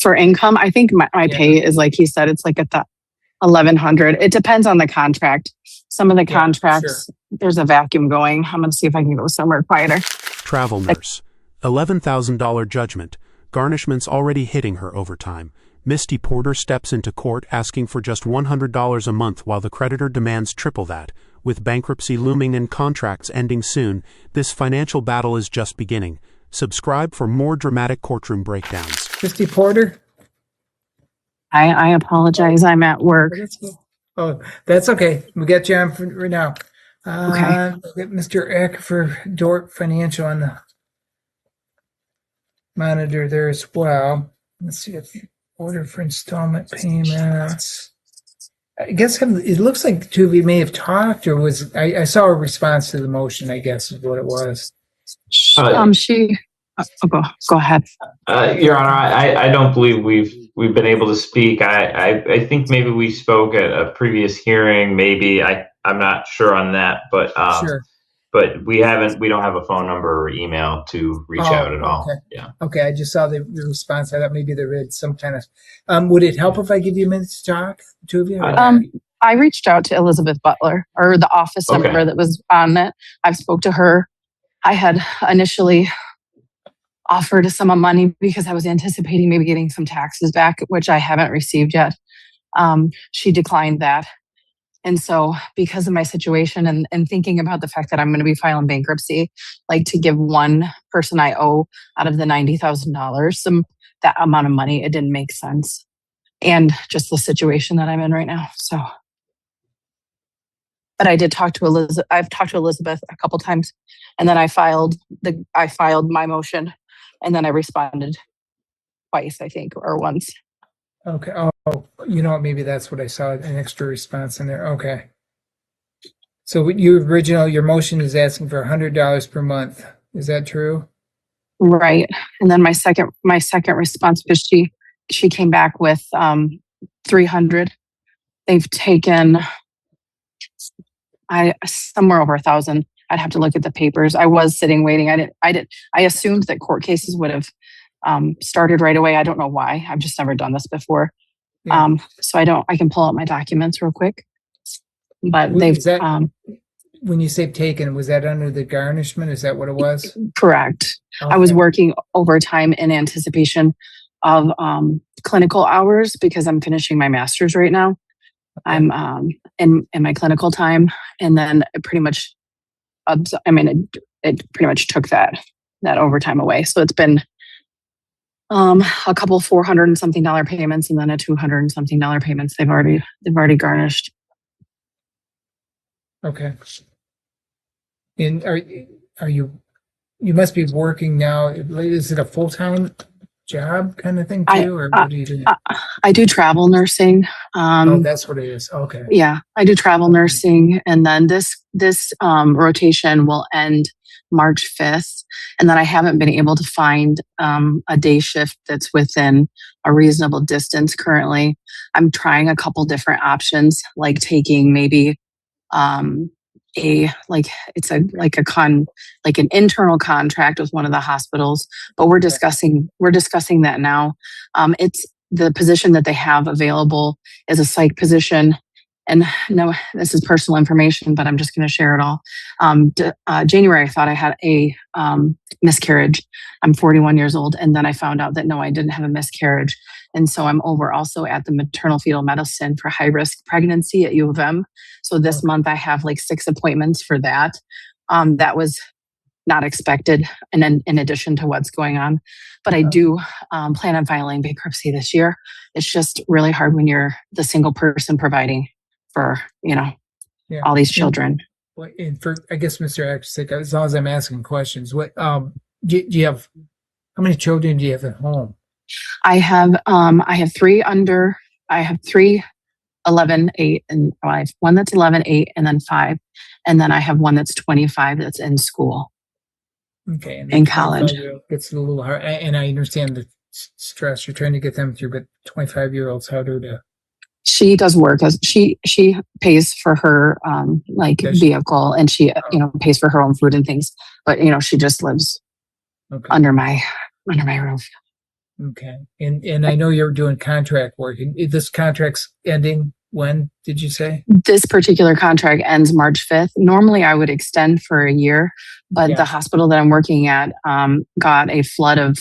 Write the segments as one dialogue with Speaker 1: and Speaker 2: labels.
Speaker 1: For income, I think my
Speaker 2: Yeah.
Speaker 1: pay is like he said, it's like at the 1100. It depends on the contract. Some of the
Speaker 2: Yeah,
Speaker 1: contracts, there's a vacuum going. I'm going to see if I can go somewhere quieter.
Speaker 3: Travel nurse. $11,000 judgment. Garnishments already hitting her overtime. Misty Porter steps into court asking for just $100 a month while the creditor demands triple that. With bankruptcy looming and contracts ending soon, this financial battle is just beginning. Subscribe for more dramatic courtroom breakdowns.
Speaker 2: Misty Porter?
Speaker 1: I apologize. I'm at work.
Speaker 2: Oh, that's okay. We got you on for right now.
Speaker 1: Okay.
Speaker 2: We got Mr. Eck for Dorp Financial on the monitor there as well. Let's see if order for installment payments. I guess it looks like two of you may have talked, or was I saw a response to the motion, I guess is what it was.
Speaker 1: Go ahead.
Speaker 4: Your Honor, I don't believe we've been able to speak. I think maybe we spoke at a previous hearing. Maybe I'm not sure on that, but
Speaker 2: Sure.
Speaker 4: But we don't have a phone number or email to reach out at all.
Speaker 2: Okay.
Speaker 4: Yeah.
Speaker 2: Okay. I just saw the response. I thought maybe they read some kind of. Would it help if I give you a minute to talk, two of you?
Speaker 1: I reached out to Elizabeth Butler, or the office number that was on it. I've spoke to her. I had initially offered some money because I was anticipating maybe getting some taxes back, which I haven't received yet. She declined that. And so because of my situation and thinking about the fact that I'm going to be filing bankruptcy, like to give one person I owe out of the $90,000, that amount of money, it didn't make sense. And just the situation that I'm in right now. So, but I did talk to Elizabeth. I've talked to Elizabeth a couple times, and then I filed my motion, and then I responded twice, I think, or once.
Speaker 2: Okay. Oh, you know what? Maybe that's what I saw, an extra response in there. Okay. So your motion is asking for $100 per month. Is that true?
Speaker 1: Right. And then my second response was she came back with 300. They've taken somewhere over 1,000. I'd have to look at the papers. I was sitting waiting. I assumed that court cases would have started right away. I don't know why. I've just never done this before.
Speaker 2: Yeah.
Speaker 1: So I can pull out my documents real quick. But
Speaker 2: when you say taken, was that under the garnishment? Is that what it was?
Speaker 1: Correct.
Speaker 2: Okay.
Speaker 1: I was working overtime in anticipation of clinical hours because I'm finishing my master's right now. I'm in my clinical time, and then it pretty much took that overtime away. So it's been a couple $400 and something payments, and then a $200 and something payments. They've already garnished.
Speaker 2: Okay. And are you must be working now? Is it a full-time job kind of thing too, or what do you do?
Speaker 1: I do travel nursing.
Speaker 2: That's what it is. Okay.
Speaker 1: Yeah, I do travel nursing, and then this rotation will end March 5th, and then I haven't been able to find a day shift that's within a reasonable distance currently. I'm trying a couple different options, like taking maybe an internal contract with one of the hospitals, but we're discussing that now. It's the position that they have available is a psych position. And no, this is personal information, but I'm just going to share it all. January, I thought I had a miscarriage. I'm 41 years old. And then I found out that no, I didn't have a miscarriage. And so I'm over also at the maternal fetal medicine for high risk pregnancy at U of M. So this month I have like 6 appointments for that. That was not expected. And then in addition to what's going on, but I do plan on filing bankruptcy this year. It's just really hard when you're the single person providing for, all these children.
Speaker 2: And for, I guess, Mr. Axsick, as long as I'm asking questions, what, do you have, how many children do you have at home?
Speaker 1: I have 3 I have 3, 11, 8, and I have one that's 11, 8, and then 5. And then I have one that's 25 that's in school.
Speaker 2: Okay. And
Speaker 1: in college.
Speaker 2: It's a little hard. And I understand the stress you're trying to get them through, but 25-year-olds, how to
Speaker 1: she does work as she pays for her vehicle, and she pays for her own food and things, but she just lives under my roof.
Speaker 2: Okay. And I know you're doing contract work. And this contract's ending when, did you say?
Speaker 1: This particular contract ends March 5th. Normally I would extend for a year, but
Speaker 2: Yeah.
Speaker 1: the hospital that I'm working at got a flood of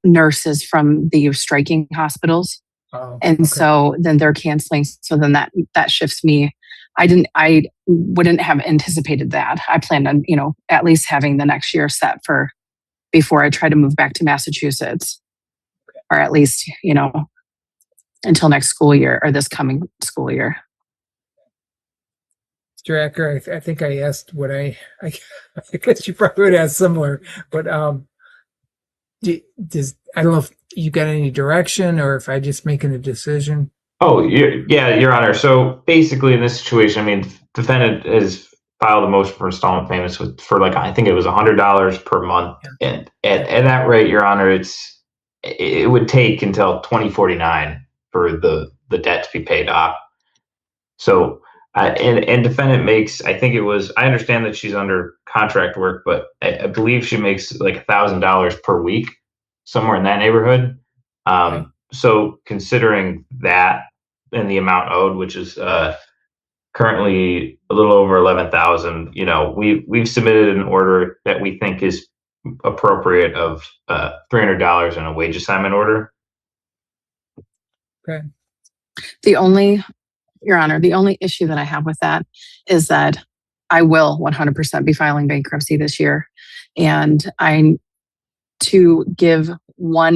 Speaker 1: nurses from the striking hospitals.
Speaker 2: Oh,
Speaker 1: And
Speaker 2: okay.
Speaker 1: so then they're canceling. So then that shifts me. I wouldn't have anticipated that. I planned on, at least having the next year set for before I try to move back to Massachusetts, or at least, until next school year or this coming school year.
Speaker 2: Mr. Acker, I think I asked what I guess you probably would ask similar, but I don't know if you got any direction or if I just making a decision.
Speaker 4: Oh, yeah, Your Honor. So basically, in this situation, I mean, defendant has filed a motion for installment payments for like I think it was $100 per month, and at that rate, Your Honor, it would take until 2049 for the debt to be paid off. So, and defendant makes, I think it was, I understand that she's under contract work, but I believe she makes like $1,000 per week, somewhere in that neighborhood. So considering that and the amount owed, which is currently a little over 11,000, we've submitted an order that we think is appropriate of $300 in a wage assignment order.
Speaker 2: Okay.
Speaker 1: Your Honor, the only issue that I have with that is that I will 100% be filing bankruptcy this year. And to give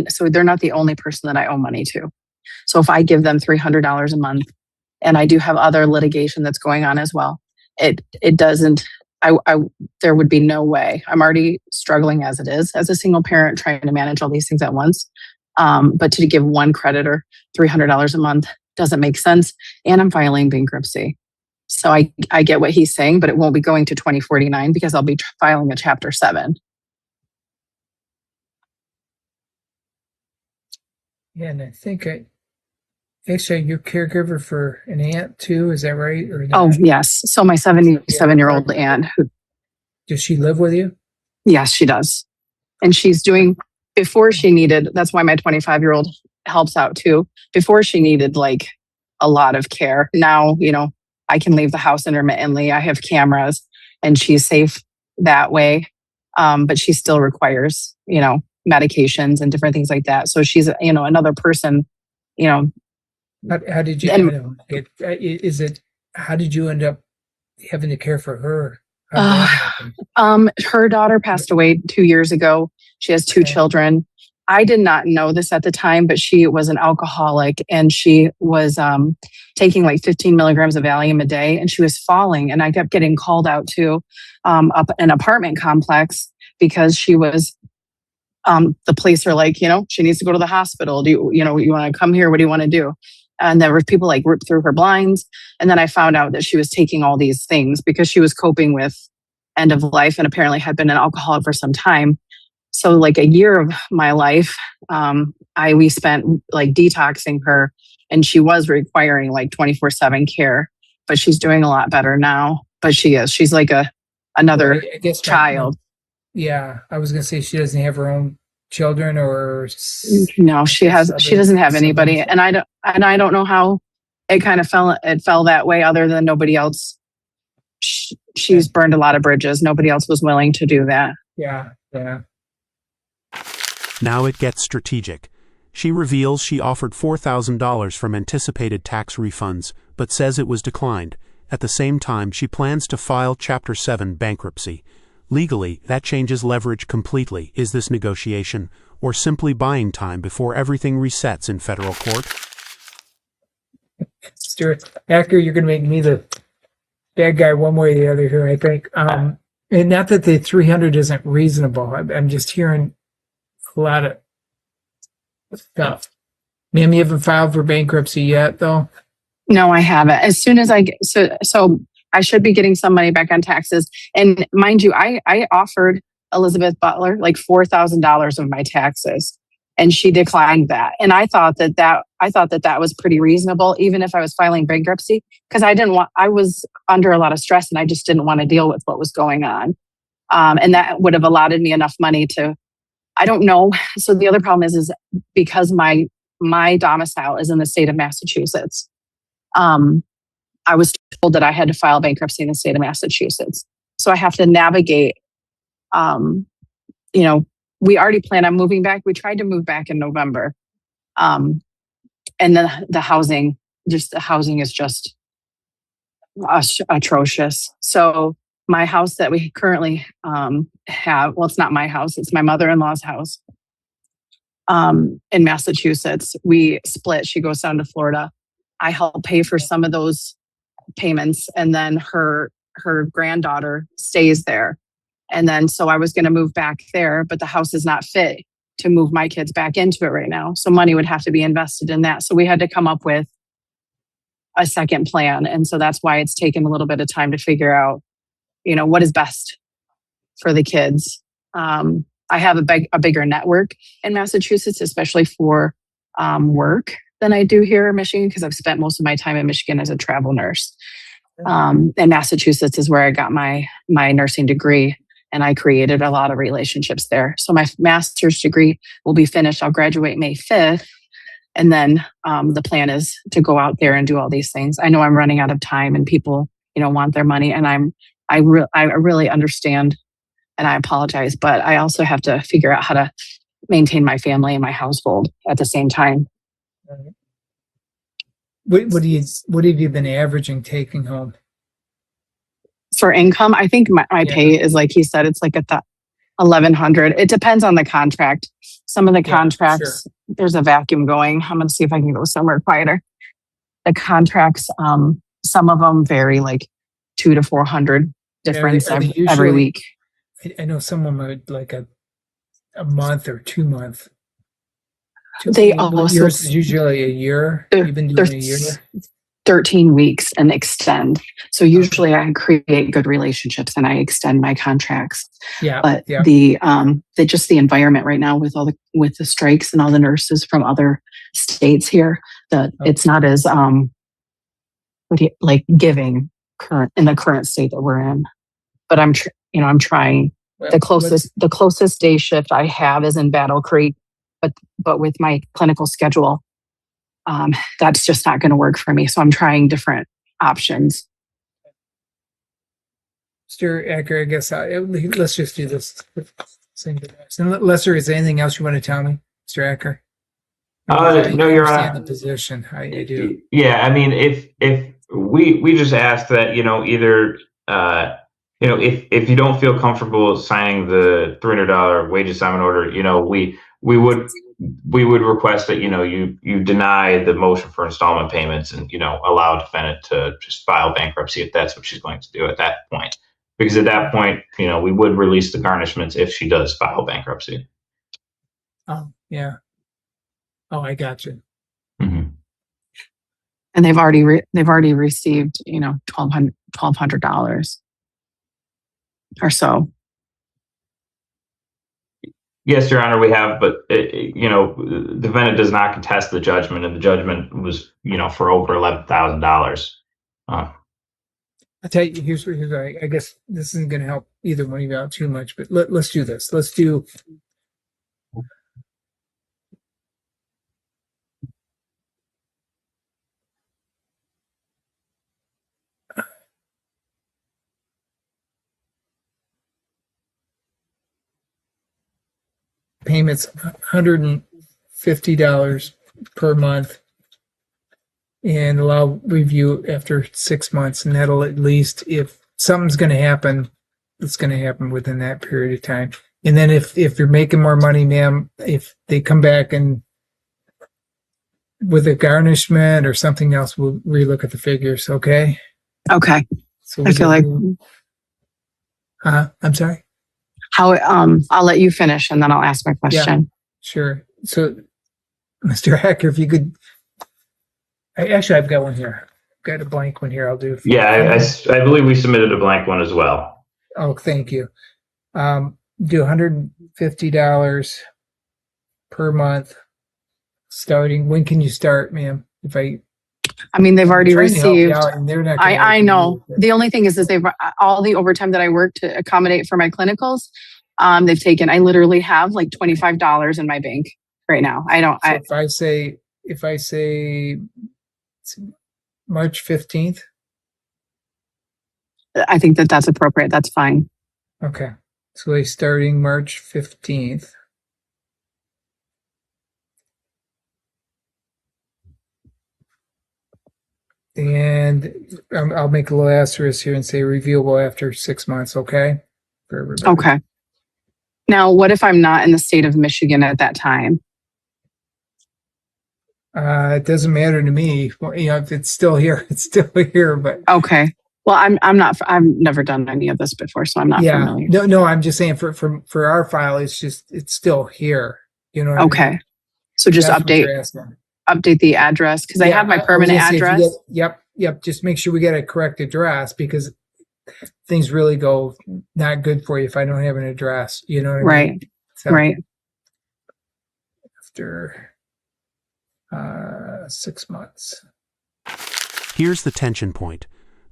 Speaker 1: so they're not the only person that I owe money to. So if I give them $300 a month, and I do have other litigation that's going on as well, it doesn't, there would be no way. I'm already struggling as it is, as a single parent, trying to manage all these things at once. But to give one creditor $300 a month doesn't make sense. And I'm filing bankruptcy. So I get what he's saying, but it won't be going to 2049 because I'll be filing a Chapter 7.
Speaker 2: Yeah, and I think actually you're caregiver for an aunt too, is that right? Or
Speaker 1: Oh, yes. So my 77-year-old aunt,
Speaker 2: does she live with you?
Speaker 1: yes, she does. And she's doing, before she needed, that's why my 25-year-old helps out too. Before she needed like a lot of care. Now, I can leave the house intermittently. I have cameras and she's safe that way. But she still requires, medications and different things like that. So she's, another person,
Speaker 2: How did you, how did you end up having to care for her?
Speaker 1: Her daughter passed away 2 years ago. She has 2 children. I did not know this at the time, but she was an alcoholic and she was taking like 15 milligrams of Valium a day, and she was falling. And I kept getting called out to up an apartment complex because she was, the police are like, she needs to go to the hospital. You want to come here? What do you want to do? And there were people like ripped through her blinds. And then I found out that she was taking all these things because she was coping with end of life and apparently had been an alcoholic for some time. So like a year of my life, we spent like detoxing her, and she was requiring like 24/7 care, but she's doing a lot better now. But she's like another child.
Speaker 2: Yeah. I was going to say she doesn't have her own children or.
Speaker 1: No, she doesn't have anybody. And I don't know how it kind of fell that way other than nobody else. She's burned a lot of bridges. Nobody else was willing to do that.
Speaker 2: Yeah. Yeah.
Speaker 3: Now it gets strategic. She reveals she offered $4,000 from anticipated tax refunds, but says it was declined. At the same time, she plans to file Chapter 7 bankruptcy. Legally, that changes leverage completely. Is this negotiation, or simply buying time before everything resets in federal court?
Speaker 2: Stuart, after you're going to make me the bad guy one way or the other here, I think. And not that the 300 isn't reasonable. I'm just hearing a lot of stuff. Ma'am, you haven't filed for bankruptcy yet, though?
Speaker 1: No, I haven't. As soon as I get, so I should be getting some money back on taxes. And mind you, I offered Elizabeth Butler like $4,000 of my taxes, and she declined that. And I thought that was pretty reasonable, even if I was filing bankruptcy, because I was under a lot of stress and I just didn't want to deal with what was going on. And that would have allotted me enough money to I don't know. So the other problem is because my domicile is in the state of Massachusetts. I was told that I had to file bankruptcy in the state of Massachusetts. So I have to navigate, you know, we already plan on moving back. We tried to move back in November. And then the housing is just atrocious. So my house that we currently have, well, it's not my house, it's my mother-in-law's house in Massachusetts. We split. She goes down to Florida. I help pay for some of those payments, and then her granddaughter stays there. And then so I was going to move back there, but the house is not fit to move my kids back into it right now. So money would have to be invested in that. So we had to come up with a second plan. And so that's why it's taken a little bit of time to figure out, you know, what is best for the kids. I have a bigger network in Massachusetts, especially for work than I do here in Michigan, because I've spent most of my time in Michigan as a travel nurse. And Massachusetts is where I got my nursing degree, and I created a lot of relationships there. So my master's degree will be finished. I'll graduate May 5th. And then the plan is to go out there and do all these things. I know I'm running out of time, and people, you know, want their money, and I really understand, and I apologize, but I also have to figure out how to maintain my family and my household at the same time.
Speaker 2: What have you been averaging taking home?
Speaker 1: For income, I think my pay is, like he said, it's like at the 1,100. It depends on the contract. Some of the contracts, sure, there's a vacuum going. I'm going to see if I can go somewhere quieter. The contracts, some of them vary like 200 to 400 difference every week.
Speaker 2: I know some of them are like a month or 2 month.
Speaker 1: They also,
Speaker 2: yours is usually a year. You've been doing a year.
Speaker 1: 13 weeks and extend. So usually I create good relationships and I extend my contracts.
Speaker 2: Yeah.
Speaker 1: But the environment right now with the strikes and all the nurses from other states here, that it's not as like giving in the current state that we're in. But I'm trying. Well, the closest day shift I have is in Battle Creek, but with my clinical schedule, that's just not going to work for me. So I'm trying different options.
Speaker 2: Mr. Acker, I guess let's just do this. Unless there is anything else you want to tell me, Mr. Acker.
Speaker 4: No, Your Honor.
Speaker 2: The position. I do.
Speaker 4: Yeah, I mean, if we just ask that, you know, either if you don't feel comfortable signing the $300 wage assignment order, you know, we would request that, you know, you deny the motion for installment payments and, you know, allow a defendant to just file bankruptcy if that's what she's going to do at that point. Because at that point, you know, we would release the garnishments if she does file bankruptcy.
Speaker 2: Oh, yeah. Oh, I got you.
Speaker 4: Mm-hmm.
Speaker 1: And they've already received, you know, $1,200 or so.
Speaker 4: Yes, Your Honor, we have, but you know, the defendant does not contest the judgment, and the judgment was, you know, for over $11,000.
Speaker 2: I tell you, here's I guess this isn't going to help either one of you out too much, but let's do this. Let's do. Payments $150 per month, and allow review after 6 months, and that'll, at least if something's going to happen, it's going to happen within that period of time. And then if you're making more money, ma'am, if they come back and with a garnishment or something else, we'll relook at the figures. Okay. So
Speaker 1: I feel like
Speaker 2: I'm sorry.
Speaker 1: I'll let you finish and then I'll ask my question.
Speaker 2: Yeah, sure. So, Mr. Hacker, if you could, I've got one here. I've got a blank one here. I'll do.
Speaker 4: Yeah, I believe we submitted a blank one as well.
Speaker 2: Oh, thank you. Do $150 per month starting. When can you start, ma'am?
Speaker 1: I mean, they've already received.
Speaker 2: I
Speaker 1: know. The only thing is they've all the overtime that I work to accommodate for my clinicals. They've taken, I literally have like $25 in my bank right now.
Speaker 2: So if I say March 15th,
Speaker 1: I think that that's appropriate. That's fine.
Speaker 2: okay. So they starting March 15th. And I'll make a little asterisk here and say reviewable after 6 months, okay? For everybody.
Speaker 1: Okay. Now, what if I'm not in the state of Michigan at that time?
Speaker 2: It doesn't matter to me. Well, you know, if it's still here, it's still here. But
Speaker 1: Okay. Well, I've never done any of this before, so I'm not
Speaker 2: yeah,
Speaker 1: familiar.
Speaker 2: no. I'm just saying for our file, it's still here. You know what I mean?
Speaker 1: Okay. So just
Speaker 2: That's what
Speaker 1: update
Speaker 2: you're asking.
Speaker 1: the address because I
Speaker 2: Yeah,
Speaker 1: have my
Speaker 2: I was
Speaker 1: permanent
Speaker 2: gonna say, if you
Speaker 1: address.
Speaker 2: Yep. Just make sure we get a correct address because things really go not good for you if I don't have an address. You know what I mean?
Speaker 1: Right.
Speaker 2: So
Speaker 1: Right.
Speaker 2: after 6 months.
Speaker 3: Here's the tension point.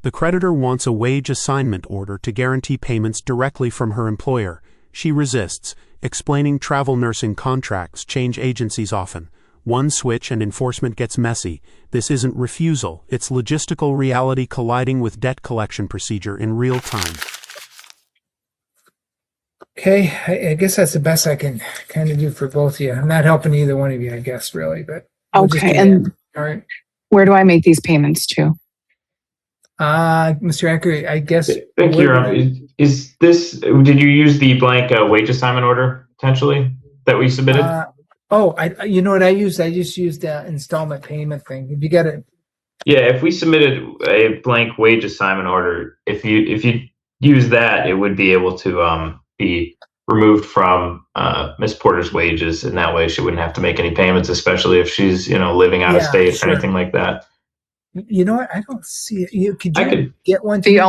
Speaker 3: The creditor wants a wage assignment order to guarantee payments directly from her employer. She resists, explaining travel nursing contracts change agencies often. One switch and enforcement gets messy. This isn't refusal, it's logistical reality colliding with debt collection procedure in real time.
Speaker 2: Okay, I guess that's the best I can kind of do for both of you. I'm not helping either one of you, I guess, really, but we'll just
Speaker 1: Okay.
Speaker 2: do
Speaker 1: And
Speaker 2: that. All right.
Speaker 1: where do I make these payments to?
Speaker 2: Mr. Acker, I guess.
Speaker 4: Thank you, Your Honor. Is this, did you use the blank wage assignment order potentially that we submitted?
Speaker 2: You know what I used? I just used the installment payment thing. If you got it.
Speaker 4: Yeah, if we submitted a blank wage assignment order, if you use that, it would be able to be removed from Miss Porter's wages, and that way she wouldn't have to make any payments, especially if she's living out of
Speaker 2: Yeah,
Speaker 4: state
Speaker 2: sure.
Speaker 4: or anything like that.
Speaker 2: You know what? I don't see it. Could
Speaker 4: I
Speaker 2: you
Speaker 4: could.
Speaker 2: get one to
Speaker 1: The
Speaker 2: me?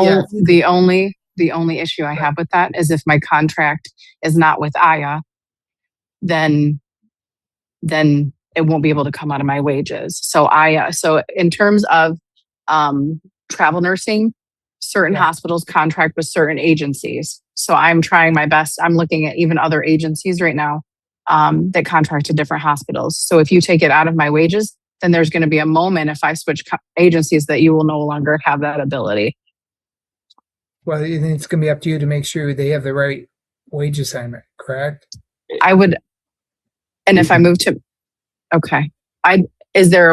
Speaker 1: only
Speaker 2: Yeah,
Speaker 1: the only issue I have with that is if my contract is not with Aya, then it won't be able to come out of my wages. So so in terms of travel nursing, certain
Speaker 2: Yeah.
Speaker 1: hospitals contract with certain agencies. So I'm trying my best. I'm looking at even other agencies right now that contract to different hospitals. So if you take it out of my wages, then there's going to be a moment if I switch agencies that you will no longer have that ability.
Speaker 2: Well, then it's going to be up to you to make sure they have the right wage assignment, correct?
Speaker 1: I would, and if I move to, okay, is there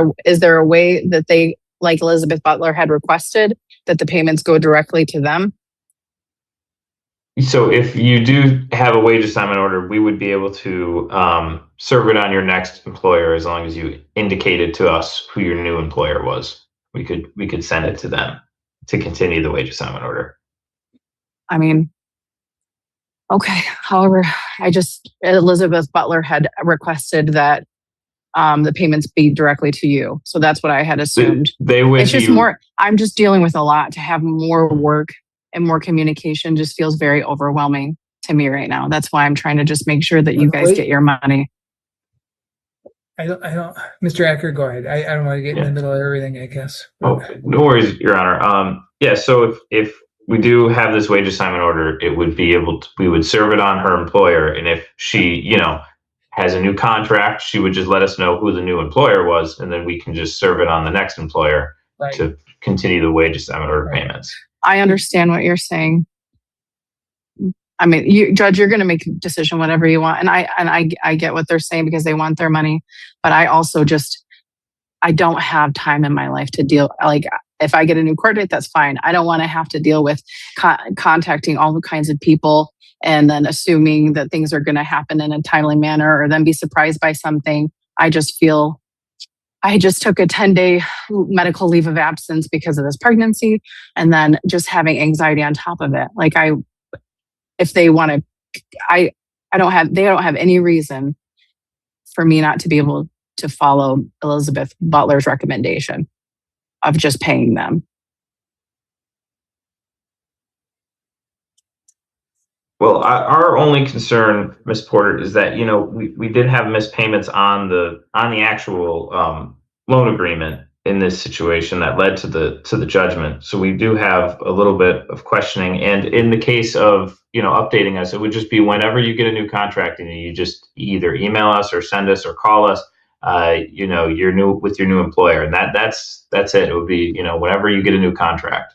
Speaker 1: a way that they, like Elizabeth Butler had requested, that the payments go directly to them?
Speaker 4: So if you do have a wage assignment order, we would be able to serve it on your next employer as long as you indicated to us who your new employer was. We could send it to them to continue the wage assignment order.
Speaker 1: I mean, okay. However, Elizabeth Butler had requested that the payments be directly to you. So that's what I had assumed.
Speaker 4: They would.
Speaker 1: It's just more, I'm just dealing with a lot. To have more work and more communication just feels very overwhelming to me right now. That's why I'm trying to just make sure that you guys get your money.
Speaker 2: I don't, Mr. Acker, go ahead. I don't want to get in the middle of everything, I guess.
Speaker 4: Oh, no worries, Your Honor. Yeah, so if we do have this wage assignment order, it would be we would serve it on her employer. And if she, has a new contract, she would just let us know who the new employer was, and then we can just serve it on the next employer to continue the wage assignment order payments.
Speaker 1: I understand what you're saying. I mean, Judge, you're going to make a decision whatever you want, and I get what they're saying because they want their money, but I also I don't have time in my life to deal. Like, if I get a new court date, that's fine. I don't want to have to deal with contacting all the kinds of people and then assuming that things are going to happen in a timely manner or then be surprised by something. I just feel I just took a 10-day medical leave of absence because of this pregnancy, and then just having anxiety on top of it. Like, if they want to, they don't have any reason for me not to be able to follow Elizabeth Butler's recommendation of just paying them.
Speaker 4: Well, our only concern, Ms. Porter, is that we did have missed payments on the actual loan agreement, in this situation that led to the judgment. So we do have a little bit of questioning. And in the case of, updating us, it would just be whenever you get a new contract and you just either email us or send us or call us, your new employer. And that's it. It would be, whenever you get a new contract.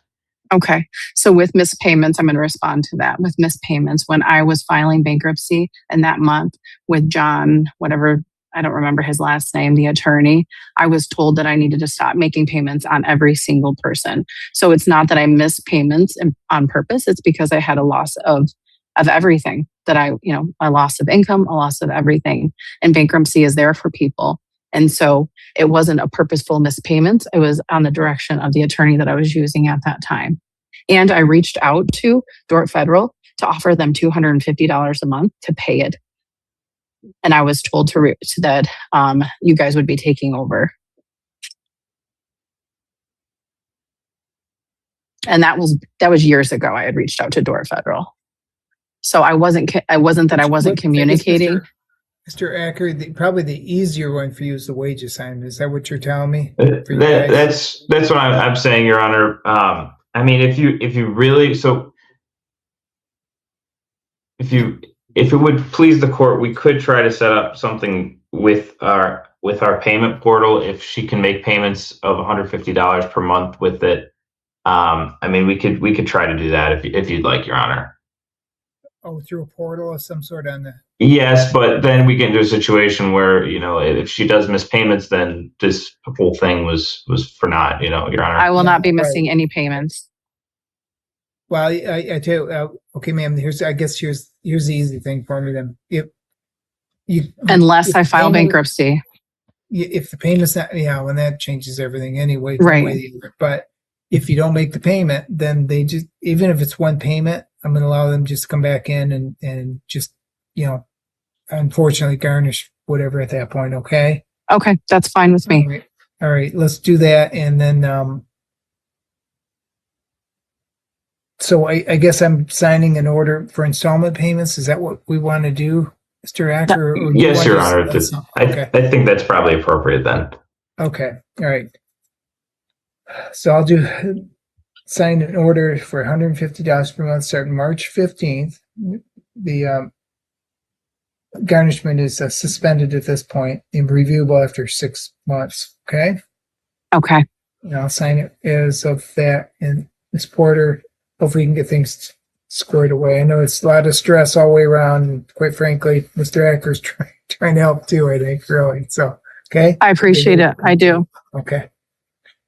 Speaker 1: Okay. So with missed payments, I'm going to respond to that. With missed payments, when I was filing bankruptcy in that month with John, whatever, I don't remember his last name, the attorney, I was told that I needed to stop making payments on every single person. So it's not that I missed payments on purpose. It's because I had a loss of everything that a loss of income, a loss of everything. And bankruptcy is there for people. And so it wasn't a purposeful missed payment. It was on the direction of the attorney that I was using at that time. And I reached out to Dort Federal to offer them $250 a month to pay it. And I was told that you guys would be taking over. And that was years ago. I had reached out to Dort Federal. So I wasn't communicating.
Speaker 2: Mr. Acker, probably the easier one for you is the wage assignment. Is that what you're telling me?
Speaker 4: That's what I'm saying, Your Honor. I mean, if it would please the court, we could try to set up something with our payment portal. If she can make payments of $150 per month with it, I mean, we could try to do that if you'd like, Your Honor.
Speaker 2: Oh, through a portal of some sort on the.
Speaker 4: Yes, but then we get into a situation where, if she does miss payments, then this whole thing was for naught, Your Honor.
Speaker 1: I will not be missing any payments.
Speaker 2: Well, I tell you, okay, ma'am, here's the easy thing for me then.
Speaker 1: Unless I file bankruptcy.
Speaker 2: If the payment's not, when that changes everything anyway.
Speaker 1: Right.
Speaker 2: But if you don't make the payment, then they just, even if it's one payment, I'm going to allow them just to come back in and just, unfortunately garnish whatever at that point. Okay.
Speaker 1: Okay. That's fine with me.
Speaker 2: All right. Let's do that. And then, so I guess I'm signing an order for installment payments. Is that what we want to do, Mr. Acker?
Speaker 4: Yes, Your Honor. Okay. I think that's probably appropriate then.
Speaker 2: Okay. All right. So I'll sign an order for $150 per month starting March 15th. The garnishment is suspended at this point and reviewable after 6 months. Okay.
Speaker 1: Okay.
Speaker 2: And I'll sign it as of that. And Ms. Porter, hopefully you can get things squared away. I know it's a lot of stress all the way around. And quite frankly, Mr. Acker's trying to help too, I think, really. So, okay.
Speaker 1: I appreciate it. I do.
Speaker 2: Okay.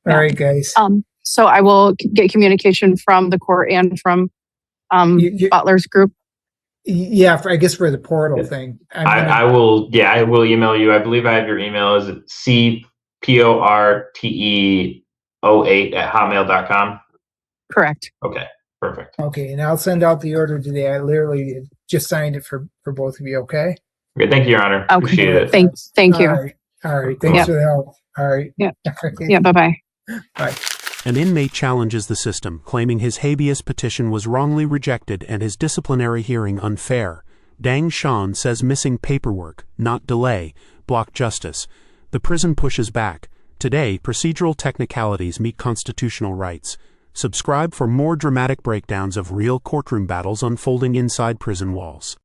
Speaker 2: All right, guys.
Speaker 1: So I will get communication from the court and from Butler's group.
Speaker 2: Yeah, I guess for the portal thing.
Speaker 4: I will email you. I believe I have your email. Is it cporte08@hotmail.com?
Speaker 1: Correct.
Speaker 4: Okay, perfect.
Speaker 2: Okay, and I'll send out the order today. I literally just signed it for both of you, okay?
Speaker 4: Okay, thank you, Your Honor.
Speaker 1: Okay.
Speaker 4: Appreciate it.
Speaker 1: Thank you.
Speaker 2: All right. Thanks for the help. All right.
Speaker 1: Yeah. Yeah, bye-bye.
Speaker 2: Bye.
Speaker 3: An inmate challenges the system, claiming his habeas petition was wrongly rejected and his disciplinary hearing unfair. Dang Sean says missing paperwork, not delay, block justice. The prison pushes back. Today, procedural technicalities meet constitutional rights. Subscribe for more dramatic breakdowns of real courtroom battles unfolding inside prison walls.